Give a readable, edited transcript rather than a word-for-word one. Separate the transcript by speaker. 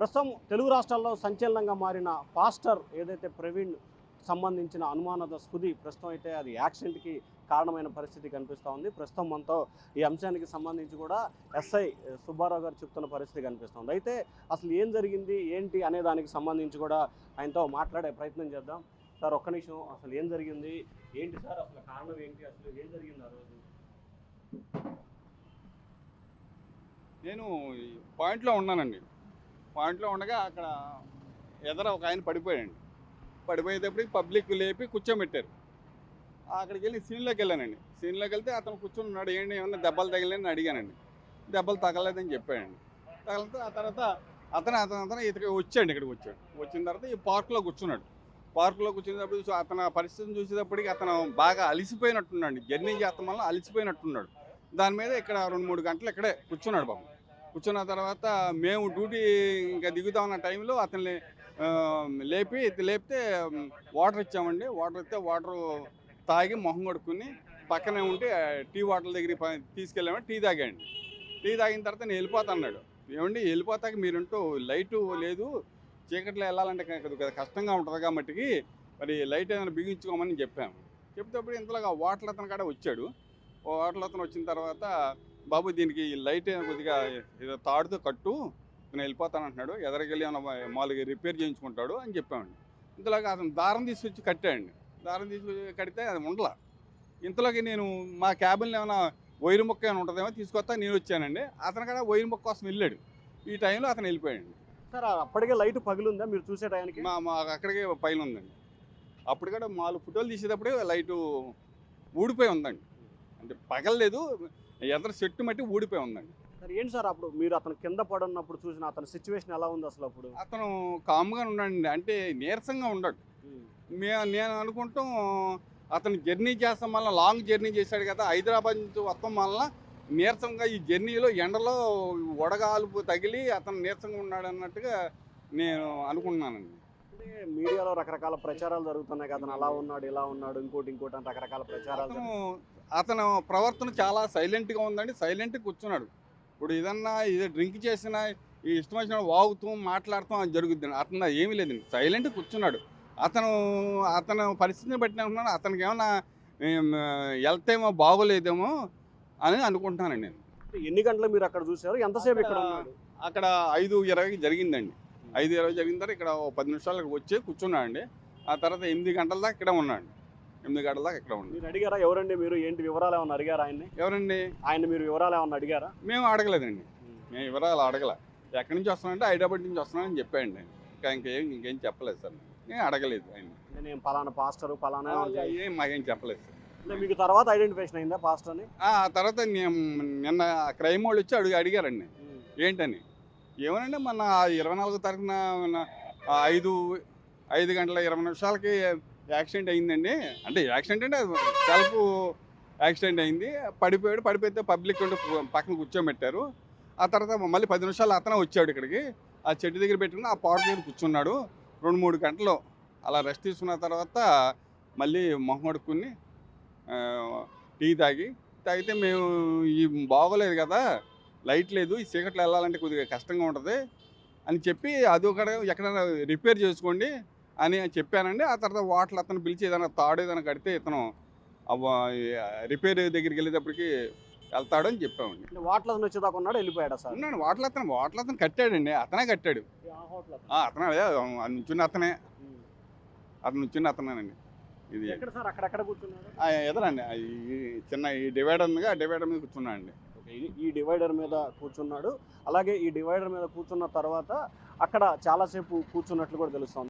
Speaker 1: ప్రస్తుతం తెలుగు రాష్ట్రాల్లో సంచలనంగా మారిన పాస్టర్ ఏదైతే ప్రవీణ్ సంబంధించిన అనుమానాస్పది ప్రస్తుతం అయితే అది యాక్సిడెంట్కి కారణమైన పరిస్థితి కనిపిస్తూ ఉంది. ప్రస్తుతం మనతో ఈ అంశానికి సంబంధించి కూడా ఎస్ఐ సుబ్బారావు గారు చెప్తున్న పరిస్థితి కనిపిస్తుంది. అయితే అసలు ఏం జరిగింది ఏంటి అనే దానికి సంబంధించి కూడా ఆయనతో మాట్లాడే ప్రయత్నం చేద్దాం. సార్ ఒక్క నిమిషం, అసలు ఏం జరిగింది ఏంటి సార్, అసలు కారణం ఏంటి, అసలు ఏం జరిగింది ఆ రోజు?
Speaker 2: నేను ఈ పాయింట్లో ఉన్నానండి. పాయింట్లో ఉండగా అక్కడ ఎదర ఒక ఆయన పడిపోయాడండి. పడిపోయేటప్పటికి పబ్లిక్ లేపి కూర్చోబెట్టారు. అక్కడికి వెళ్ళి సీన్లోకి వెళ్ళానండి. సీన్లోకి వెళ్తే అతను కూర్చొని ఉన్నాడు. ఏంటి ఏమన్నా దెబ్బలు తగిలేని అడిగానండి. దెబ్బలు తగలేదని చెప్పాడండి. తగిలితే ఆ తర్వాత అతను ఇతనికి వచ్చాడు. ఇక్కడికి వచ్చాడు. వచ్చిన తర్వాత ఈ పార్కులో కూర్చున్నాడు. పార్కులో కూర్చునేటప్పుడు అతను పరిస్థితిని చూసేటప్పటికి అతను బాగా అలిసిపోయినట్టున్నాడు. జర్నీ చేస్తాం వల్ల అలిసిపోయినట్టున్నాడు. దాని మీద ఇక్కడ 2-3 గంటలు ఇక్కడే కూర్చున్నాడు పాపం. కూర్చున్న తర్వాత మేము డ్యూటీ ఇంకా దిగుతా ఉన్న టైంలో అతన్ని లేపితే వాటర్ ఇచ్చామండి. వాటర్ ఇస్తే వాటర్ తాగి మొహం కొడుకుని పక్కనే ఉంటే టీ వాటర్ దగ్గరికి తీసుకెళ్ళామంటే టీ తాగాండి. టీ తాగిన తర్వాత నేను వెళ్ళిపోతా అన్నాడు. ఏమండి వెళ్ళిపోతాక మీరుంటూ లైటు లేదు, చీకట్లో వెళ్ళాలంటే కష్టంగా ఉంటుంది కాబట్టి మరి లైట్ ఏదైనా బిగించుకోమని చెప్పాము. చెప్తేప్పుడు ఇంతలోగా వాటర్ అతను కాడ వచ్చాడు. వాటర్ అతను వచ్చిన తర్వాత బాబు దీనికి లైట్ కొద్దిగా ఏదో తాడుతో కట్టు, నేను వెళ్ళిపోతాను అంటున్నాడు. ఎదరికెళ్ళి ఏమైనా మామూలుగా రిపేర్ చేయించుకుంటాడు అని చెప్పామండి. ఇంతలోకి అతను దారం తీసుకొచ్చి కట్టాడండి. దారం తీసుకొచ్చి కడితే అది ఉండలా. ఇంతలోకి నేను మా క్యాబిన్లో ఏమైనా వైరు మొక్క ఏమైనా ఉంటుందేమో తీసుకొస్తా నేను వచ్చానండి. అతను కూడా వైరు మొక్క కోసం వెళ్ళాడు. ఈ టైంలో అతను వెళ్ళిపోయాడండి.
Speaker 1: సార్ అప్పటికే లైట్ పగిలిందా మీరు చూసే టైంకి?
Speaker 2: మా అక్కడికే పైన ఉందండి. అప్పుడు కూడా 4 ఫోటోలు తీసేటప్పుడే లైటు ఊడిపోయి ఉందండి. అంటే పగలలేదు, ఎదర చెట్టు మట్టి ఊడిపోయి ఉందండి.
Speaker 1: సార్ ఏంటి సార్ అప్పుడు మీరు అతను కింద పడున్నప్పుడు చూసిన అతని సిచ్యువేషన్ ఎలా ఉంది అసలు అప్పుడు?
Speaker 2: అతను కామ్గా ఉన్నాడండి. అంటే నీరసంగా ఉన్నాడు. నేను అనుకుంటాం అతను జర్నీ చేస్తాం వల్ల, లాంగ్ జర్నీ చేశాడు కదా, హైదరాబాద్ నుంచి వస్తాం వల్ల నీరసంగా ఈ జర్నీలో ఎండలో వడగాలుపు తగిలి అతను నీరసంగా ఉన్నాడు అన్నట్టుగా నేను అనుకుంటున్నానండి.
Speaker 1: అంటే మీడియాలో రకరకాల ప్రచారాలు జరుగుతున్నాయి కదా, అతను అలా ఉన్నాడు ఇలా ఉన్నాడు ఇంకోటి అని రకరకాల ప్రచారాలు.
Speaker 2: అతను ప్రవర్తన చాలా సైలెంట్గా ఉందండి. సైలెంట్గా కూర్చున్నాడు. ఇప్పుడు ఏదన్నా డ్రింక్ చేసినా ఈ ఇష్టం వచ్చిన వాగుతూ మాట్లాడుతూ అది జరుగుతుంది. అతను ఏమీ లేదండి, సైలెంట్గా కూర్చున్నాడు. అతను పరిస్థితిని బట్టి అనుకున్నాను అతనికి ఏమన్నా వెళ్తేమో బాగోలేదేమో అని అనుకుంటున్నానండి నేను.
Speaker 1: ఎన్ని గంటలు మీరు అక్కడ చూసారు, ఎంతసేపు ఇక్కడ ఉన్నాడు?
Speaker 2: అక్కడ 5:20 జరిగిందండి. 5:20 జరిగిన తర్వాత ఇక్కడ 10 నిమిషాలకు వచ్చి కూర్చున్నాడండి. ఆ తర్వాత 8 గంటల దాకా ఇక్కడ ఉన్నాడు. 8 గంటల దాకా ఇక్కడ ఉన్నాడు.
Speaker 1: మీరు అడిగారా ఎవరండి మీరు, ఏంటి వివరాలు ఏమన్నా అడిగారా ఆయన్ని?
Speaker 2: ఎవరండి
Speaker 1: ఆయన మీరు వివరాలు ఏమన్నా అడిగారా?
Speaker 2: మేము అడగలేదండి. మేము వివరాలు అడగల. ఎక్కడి నుంచి వస్తున్నానంటే హైదరాబాద్ నుంచి వస్తున్నానని చెప్పాడండి. ఇంకేం చెప్పలేదు సార్. నేను అడగలేదు ఆయన.
Speaker 1: నేను పలానా పాస్టర్ పలానా
Speaker 2: ఏం మాకేం చెప్పలేదు సార్.
Speaker 1: అంటే మీకు తర్వాత ఐడెంటిఫికేషన్ అయిందా పాస్టర్ని?
Speaker 2: ఆ తర్వాత నిన్న క్రైమ్ వాళ్ళు వచ్చి అడిగారండి ఏంటని. ఏమనండి మొన్న 24వ తారీఖున 5 గంటల 20 నిమిషాలకి యాక్సిడెంట్ అయిందండి. అంటే యాక్సిడెంట్ అంటే సెల్ఫ్ యాక్సిడెంట్ అయింది. పడిపోతే పబ్లిక్ ఉండి పక్కన కూర్చోబెట్టారు. ఆ తర్వాత మళ్ళీ 10 నిమిషాలు అతనే వచ్చాడు ఇక్కడికి. ఆ చెట్టు దగ్గర పెట్టుకుని ఆ పార్క్ దగ్గర కూర్చున్నాడు. 2-3 గంటలు అలా రెస్ట్ తీసుకున్న తర్వాత మళ్ళీ మొహం కడుక్కుని టీ తాగితే మేము ఈ బాగోలేదు కదా, లైట్ లేదు, ఈ చీకట్లో వెళ్ళాలంటే కొద్దిగా కష్టంగా ఉంటుంది అని చెప్పి అది ఒక ఎక్కడైనా రిపేర్ చేసుకోండి అని చెప్పానండి. ఆ తర్వాత వాటర్ అతను పిలిచి ఏదైనా తాడు ఏదైనా కడితే ఇతను రిపేర్ దగ్గరికి వెళ్ళేటప్పటికి వెళ్తాడు అని చెప్పామండి.
Speaker 1: వాటర్ అతను వచ్చేదాకా ఉన్నాడు, వెళ్ళిపోయాడు సార్?
Speaker 2: ఉన్నాడు. వాటర్ అతను కట్టాడండి. అతనే కట్టాడు. అతనే నుంచున్న అతనేనండి. ఇది
Speaker 1: సార్ అక్కడెక్కడ కూర్చున్నాడు?
Speaker 2: ఎదరండి చిన్న ఈ డివైడర్ ఉందిగా, ఆ డివైడర్ మీద కూర్చున్నాడు అండి.
Speaker 1: ఈ డివైడర్ మీద కూర్చున్నాడు. అలాగే ఈ డివైడర్ మీద కూర్చున్న తర్వాత అక్కడ చాలాసేపు కూర్చున్నట్లు కూడా తెలుస్తుంది.